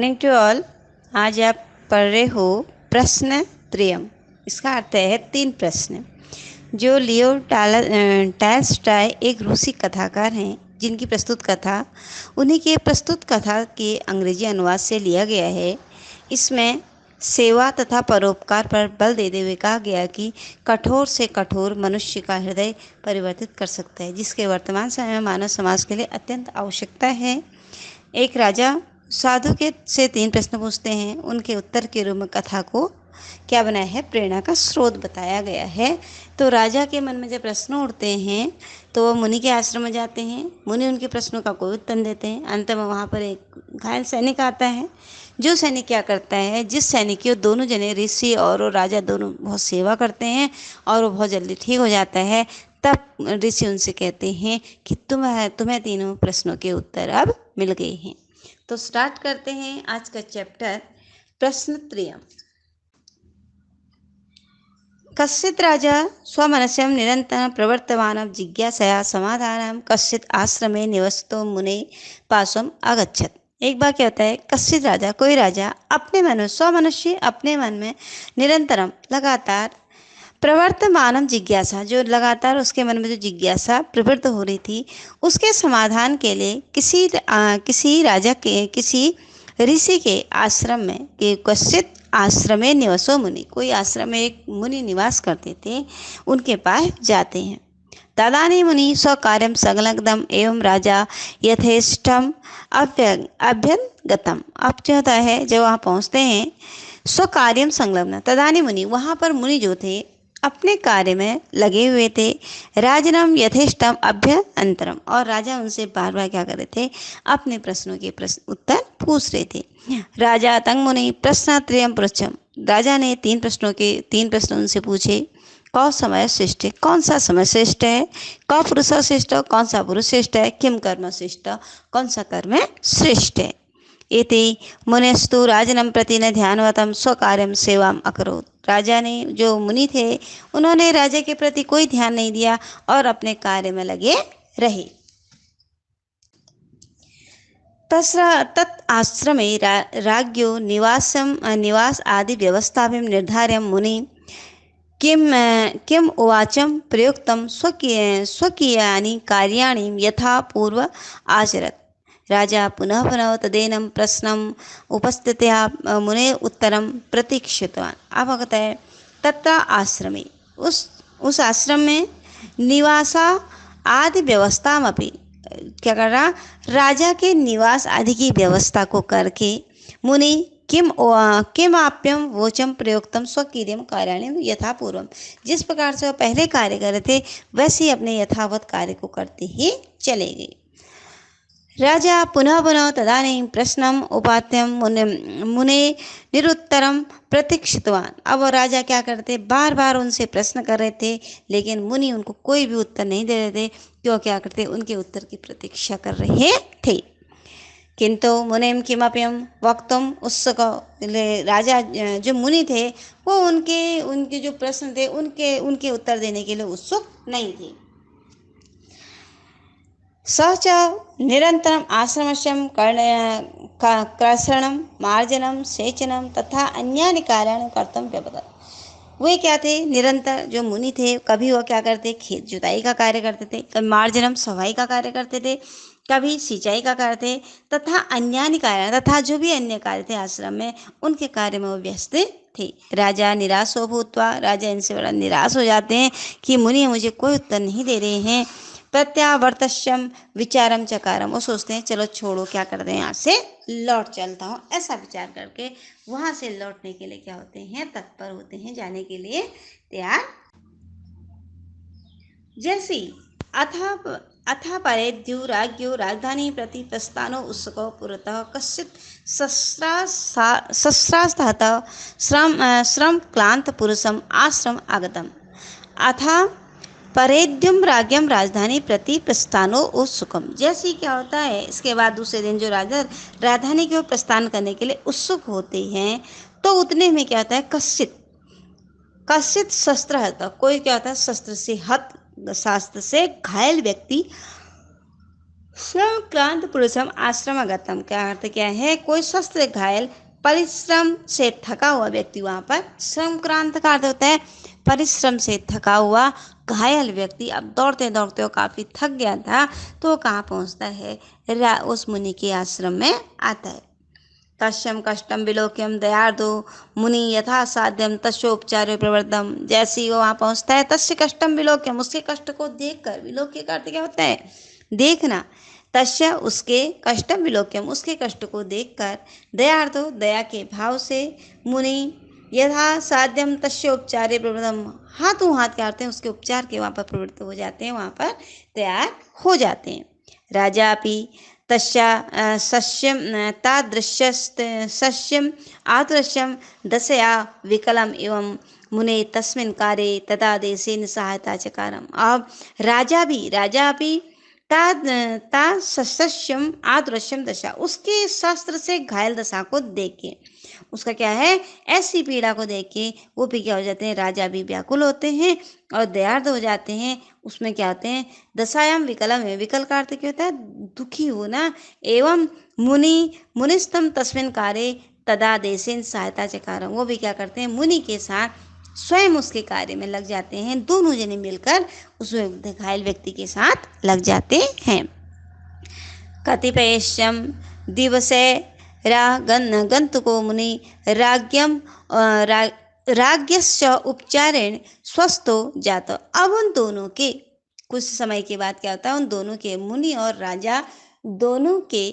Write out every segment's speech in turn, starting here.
Morning to all. आज आप पढ़ रहे हो प्रश्न त्रयम। इसका अर्थ है 3 प्रश्न। जो लियो टॉल्स्टॉय एक रूसी कथाकार हैं जिनकी प्रस्तुत कथा उन्हीं के प्रस्तुत कथा के अंग्रेजी अनुवाद से लिया गया है। इसमें सेवा तथा परोपकार पर बल देते हुए कहा गया कि कठोर से कठोर मनुष्य का हृदय परिवर्तित कर सकता है, जिसके वर्तमान समय में मानव समाज के लिए अत्यंत आवश्यकता है। एक राजा साधु के से 3 प्रश्न पूछते हैं। उनके उत्तर के रूप में कथा को क्या बनाया है, प्रेरणा का स्रोत बताया गया है। तो राजा के मन में जब प्रश्न उठते हैं तो वो मुनि के आश्रम में जाते हैं। मुनि उनके प्रश्नों का कोई उत्तर देते हैं। अंत में वहाँ पर एक घायल सैनिक आता है। जो सैनिक क्या करता है, जिस सैनिक की दोनों जने ऋषि और वो राजा दोनों बहुत सेवा करते हैं और वो बहुत जल्दी ठीक हो जाता है। तब ऋषि उनसे कहते हैं कि तुम्हें तीनों प्रश्नों के उत्तर अब मिल गए हैं। तो स्टार्ट करते हैं आज का चैप्टर प्रश्न त्रयम्। कश्चित् राजा स्वमनस्यं निरन्तरं प्रवर्तमानं जिज्ञासया समाधानं कश्चित् आश्रमे निवसतो मुने पार्श्वम् अगच्छत्। एक बार क्या होता है, कश्चित् राजा, कोई राजा अपने मन में, स्वमनुष्य अपने मन में निरंतरम लगातार प्रवर्तमानम जिज्ञासा, जो लगातार उसके मन में जो जिज्ञासा प्रवृत्त हो रही थी, उसके समाधान के लिए किसी राजा के, किसी ऋषि के आश्रम में, कि कश्चित आश्रमे निवसो मुनि, कोई आश्रम में एक मुनि निवास करते थे, उनके पास जाते हैं। तदानी मुनि स्वकार्यम संलग्नम एवं राजा यथेष्टम अभ्यगतम। अब क्या होता है, जब वहाँ पहुँचते हैं स्वकार्यम संलग्न, तदानी मुनि, वहाँ पर मुनि जो थे अपने कार्य में लगे हुए थे। राजनम यथेष्टम अभ्यंतरम, और राजा उनसे बार बार क्या कर रहे थे, अपने प्रश्नों के उत्तर पूछ रहे थे। राजा तंग मुनि प्रश्न त्रयम् पृच्छम्, राजा ने 3 प्रश्न उनसे पूछे। कौ समय श्रेष्ठ है, कौन सा समय श्रेष्ठ है, कौ पुरुष श्रेष्ठ, कौन सा पुरुष श्रेष्ठ है, किम कर्म श्रेष्ठ, कौन सा कर्म श्रेष्ठ है। इति मुनिस्तु राजनम प्रति न ध्यानवतम स्वकार्यम सेवाम अकरोत्। राजा ने, जो मुनि थे, उन्होंने राजा के प्रति कोई ध्यान नहीं दिया और अपने कार्य में लगे रहे। तत् आश्रमे राज्ञो निवास आदि व्यवस्थाभिं निर्धार्य मुनि किम उवाचम प्रयुक्तम स्वकीयानि कार्याणि यथा पूर्व आचरत्। राजा पुनः पुनः तदेनं प्रश्नम उपस्थित्य मुने उत्तरम प्रतीक्षितवान्। अब कहता है तत्र आश्रमे, उस आश्रम में निवासा आदि व्यवस्थामपि, क्या कर रहा, राजा के निवास आदि की व्यवस्था को करके मुनि किम आप्यम वोचम प्रयोक्तम स्वकीर्यम कार्याणि यथा पूर्वम, जिस प्रकार से वह पहले कार्य कर रहे थे वैसे ही अपने यथावत कार्य को करते ही चले गए। राजा पुनः पुनः तदानीं प्रश्नम उपात्यम मुने निरुत्तरम प्रतीक्षितवान। अब वो राजा क्या करते, बार बार उनसे प्रश्न कर रहे थे, लेकिन मुनि उनको कोई भी उत्तर नहीं दे रहे थे। क्यों क्या करते, उनके उत्तर की प्रतीक्षा कर रहे थे। किंतु मुनिम किमप्यम वक्तुम उत्सुक, राजा जो मुनि थे वो उनके जो प्रश्न थे उनके उत्तर देने के लिए उत्सुक नहीं थे। स च निरन्तरम् आश्रमस्यं कर्षणं मार्जनं सेचनं तथा अन्यानि कार्याणि कर्तुं व्यपगत। वे क्या थे, निरंतर जो मुनि थे, कभी वो क्या करते, खेत जुताई का कार्य करते थे, कभी मार्जनम सफाई का कार्य करते थे, कभी सिंचाई का कार्य थे, तथा अन्यानि कार्य, तथा जो भी अन्य कार्य थे आश्रम में, उनके कार्य में वो व्यस्त थे। राजा निराशो भूत्वा, राजा इनसे बड़ा निराश हो जाते हैं कि मुनि मुझे कोई उत्तर नहीं दे रहे हैं। प्रत्यावर्तस्यम विचारम चकारम, वो सोचते हैं चलो छोड़ो, क्या करते हैं, यहाँ से लौट चलता हूँ। ऐसा विचार करके वहाँ से लौटने के लिए क्या होते हैं, तत्पर होते हैं, जाने के लिए तैयार। जैसी अथा परेद्यु राज्ञो राजधानी प्रति प्रस्थानो उत्सुको पुरतः कश्चित् शस्त्रास्तः श्रम क्लांत पुरुषम आश्रम आगतम। अथा परेद्युम राज्ञम राजधानी प्रति प्रस्थानो उत्सुकम। जैसे क्या होता है, इसके बाद दूसरे दिन जो राजा राजधानी की ओर प्रस्थान करने के लिए उत्सुक होते हैं, तो उतने में क्या होता है, कश्चित शस्त्र है, कोई क्या होता है, शस्त्र से घायल व्यक्ति संक्रांत पुरुषम आश्रमागतम का अर्थ क्या है? कोई स्वस्थ घायल परिश्रम से थका हुआ व्यक्ति वहां पर, संक्रांत का अर्थ होता है परिश्रम से थका हुआ घायल व्यक्ति। अब दौड़ते दौड़ते वो काफी थक गया था, तो वो कहाँ पहुंचता है? उस मुनि के आश्रम में आता है। तस्यम कष्टम विलोक्यम दयार्दो मुनि यथा साध्यम तस्योपचार्य प्रवर्तम। जैसे ही वो वहां पहुंचता है, तस्य कष्टम विलोक्यम, उसके कष्ट को देखकर, विलोक्य का अर्थ क्या होता है? देखना। तस्य उसके, कष्टम विलोक्यम उसके कष्ट को देखकर, दयार्दो दया के भाव से, मुनि यथा साध्यम तस्य उपचार्य प्रवर्तम हाथों हाथ क्या करते हैं? उसके उपचार के वहां पर प्रवृत्त हो जाते हैं, वहां पर तैयार हो जाते हैं। राजा अपि तस्या सस्यम तादृश्य सस्यम आदृश्यम दशया विकलम एवं मुने तस्मिन् कार्ये तथा देशेन सहायता चकारम। अब राजा भी ता सस्यम आदृश्यम दशा, उसके शास्त्र से घायल दशा को देख के, उसका क्या है, ऐसी पीड़ा को देख के वो भी क्या हो जाते हैं? राजा भी व्याकुल होते हैं और दयार्द हो जाते हैं। उसमें क्या होते हैं? दशायाम विकलम है, विकल का अर्थ क्या होता है? दुखी होना। एवं मुनिस्तम तस्मिन कार्य तदा देशेन सहायता चकारम, वो भी क्या करते हैं? मुनि के साथ स्वयं उसके कार्य में लग जाते हैं। दोनों जने मिलकर उस घायल व्यक्ति के साथ लग जाते हैं। कतिपयश्यम दिवसे गंतुको मुनि राज्ञम राज्ञस्य उपचारेण स्वस्थो जात। अब उन दोनों के कुछ समय के बाद क्या होता है? उन दोनों के, मुनि और राजा दोनों के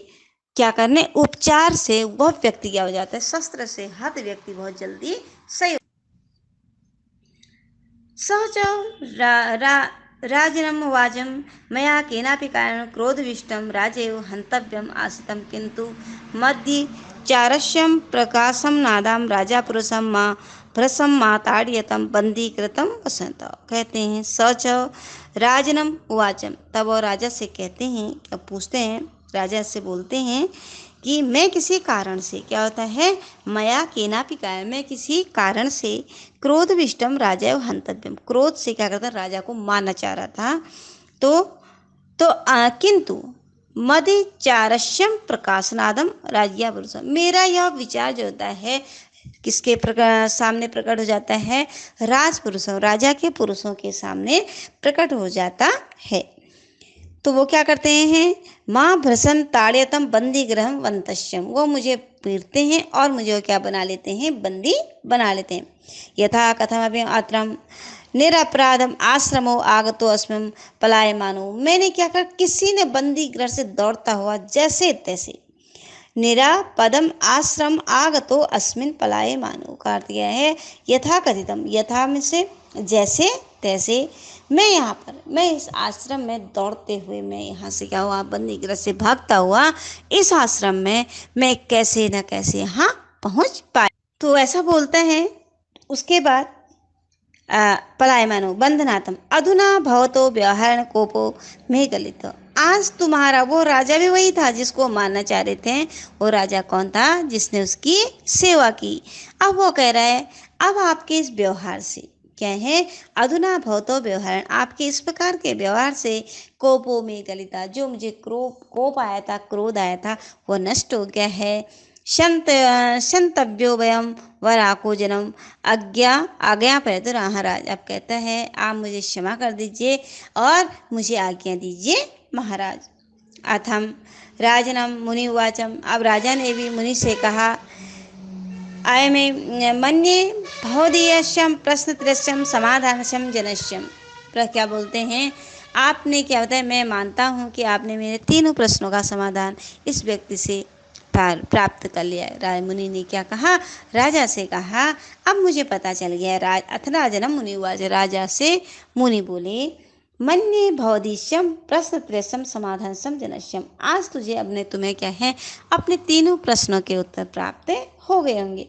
क्या करने? उपचार से वह व्यक्ति क्या हो जाता है? शस्त्र से हत व्यक्ति बहुत जल्दी सही। सहज राजनम वाजम मया केनापि कारण क्रोधविष्टम राजेव हंतव्यम आसितम किंतु मध्य चारस्यम प्रकाशम नादाम राजा पुरुषम माँ भ्रसम माताड़ियतम बंदीकृतम वसंत। कहते हैं सच राजनम वाचम, तब वो राजा से कहते हैं, क्या पूछते हैं? राजा से बोलते हैं कि मैं किसी कारण से, क्या होता है? मया केनापि कारण, मैं किसी कारण से क्रोधविष्टम राजा हंतव्यम, क्रोध से क्या करता? राजा को मारना चाह रहा था। किंतु मदिचारस्यम प्रकाशनादम राज्या पुरुषम, मेरा यह विचार जो होता है किसके सामने प्रकट हो जाता है? राजपुरुषों, राजा के पुरुषों के सामने प्रकट हो जाता है। तो वो क्या करते हैं? माँ भ्रसन ताड़यतम बंदी ग्रहम वंतश्यम, वो मुझे पीड़ते हैं और मुझे क्या बना लेते हैं? बंदी बना लेते हैं। यथा कथम अत्रम निरपराधम आश्रमो आगतो अस्मिन पलायमानो, मैंने क्या कर, किसी ने बंदी गृह से दौड़ता हुआ जैसे तैसे, निरापदम आश्रम आगतो अस्मिन पलायमानो का अर्थ क्या है? यथा कथितम, यथा में से जैसे तैसे, मैं यहाँ पर, मैं इस आश्रम में दौड़ते हुए, मैं यहाँ से क्या हुआ? बंदी गृह से भागता हुआ इस आश्रम में मैं कैसे न कैसे यहाँ पहुँच पाया। तो ऐसा बोलता है। उसके बाद पलायमानो बंधनातम अधुना भवतो व्यवहारण कोपो में गलित, आज तुम्हारा, वो राजा भी वही था जिसको मारना चाह रहे थे। वो राजा कौन था? जिसने उसकी सेवा की। अब वो कह रहा है, अब आपके इस व्यवहार से क्या है? अधुना भवतो व्यवहार, आपके इस प्रकार के व्यवहार से कोपो में गलिता, जो मुझे कोप आया था, क्रोध आया था, वो नष्ट हो गया है। शंतव्यो वयम वराको जन्म आज्ञा पैदु महाराज। अब कहता है, आप मुझे क्षमा कर दीजिए और मुझे आज्ञा दीजिए महाराज। अथम राजनम मुनि उवाचम, अब राजा ने भी मुनि से कहा, आय में मन्ये भवदीयस्यम प्रश्न त्रयस्यम समाधानस्यम जनस्यम। क्या बोलते हैं? आपने क्या होता है? मैं मानता हूँ कि आपने मेरे तीनों प्रश्नों का समाधान इस व्यक्ति से प्राप्त कर लिया। राय मुनि ने क्या कहा? राजा से कहा, अब मुझे पता चल गया। अथ राजनम मुनि हुआ, राजा से मुनि बोले, मन्ये भवदीश्यम प्रश्न त्रयस्यम समाधानस्यम जनस्यम, आज तुझे, अपने तुम्हें क्या है? अपने तीनों प्रश्नों के उत्तर प्राप्त हो गए होंगे।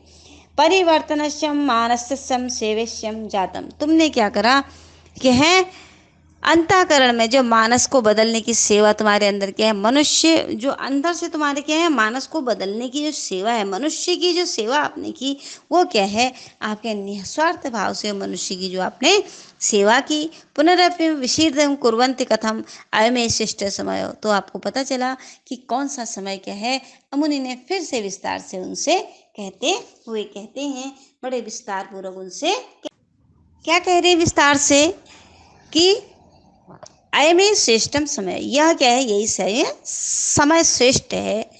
परिवर्तनस्यम मानस्यम सेवेश्यम जातम, तुमने क्या करा कि है अंतःकरण में जो मानस को बदलने की सेवा तुम्हारे अंदर क्या है? मनुष्य जो अंदर से तुम्हारे क्या है? मानस को बदलने की जो सेवा है, मनुष्य की जो सेवा आपने की, वो क्या है? आपके निस्वार्थ भाव से मनुष्य की जो आपने सेवा की पुनरपि विशीर्दं कुर्वन्ति कथम अयमे शिष्ट समय। तो आपको पता चला कि कौन सा समय क्या है। मुनि ने फिर से विस्तार से उनसे कहते हैं, बड़े विस्तार पूर्वक उनसे क्या कह रहे हैं विस्तार से कि अयमे श्रेष्ठम समय, यह क्या है, यही समय श्रेष्ठ है।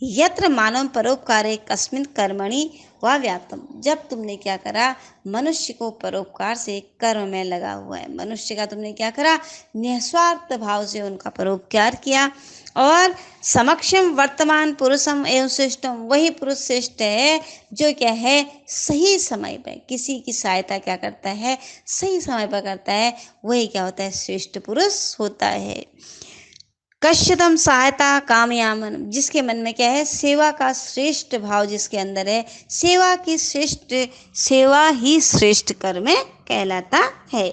यत्र मानव परोपकारे कस्मिन कर्मणि व व्याप्तम, जब तुमने क्या करा, मनुष्य को परोपकार से कर्म में लगा हुआ है। मनुष्य का तुमने क्या करा, निस्वार्थ भाव से उनका परोपकार किया। और समक्षम वर्तमान पुरुषम एवं श्रेष्ठम, वही पुरुष श्रेष्ठ है जो क्या है, सही समय पर किसी की सहायता क्या करता है, सही समय पर करता है, वही क्या होता है, श्रेष्ठ पुरुष होता है। कश्यतम सहायता कामयामन, जिसके मन में क्या है, सेवा का श्रेष्ठ भाव जिसके अंदर है, सेवा ही श्रेष्ठ कर्म कहलाता है।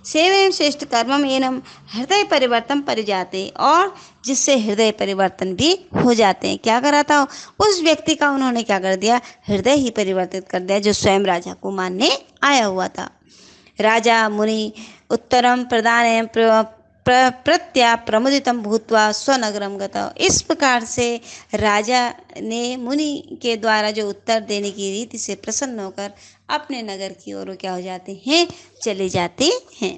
सेवा श्रेष्ठ कर्मम एनम हृदय परिवर्तन परिजाते, और जिससे हृदय परिवर्तन भी हो जाते हैं। क्या करा था उस व्यक्ति का, उन्होंने क्या कर दिया, हृदय ही परिवर्तित कर दिया, जो स्वयं राजा को मानने आया हुआ था। राजा मुनि उत्तरम प्रदान प्रत्या प्रमुदितम भूत्वा स्वनगरम गता, इस प्रकार से राजा ने मुनि के द्वारा जो उत्तर देने की रीति से प्रसन्न होकर अपने नगर की ओर क्या हो जाते हैं, चले जाते हैं।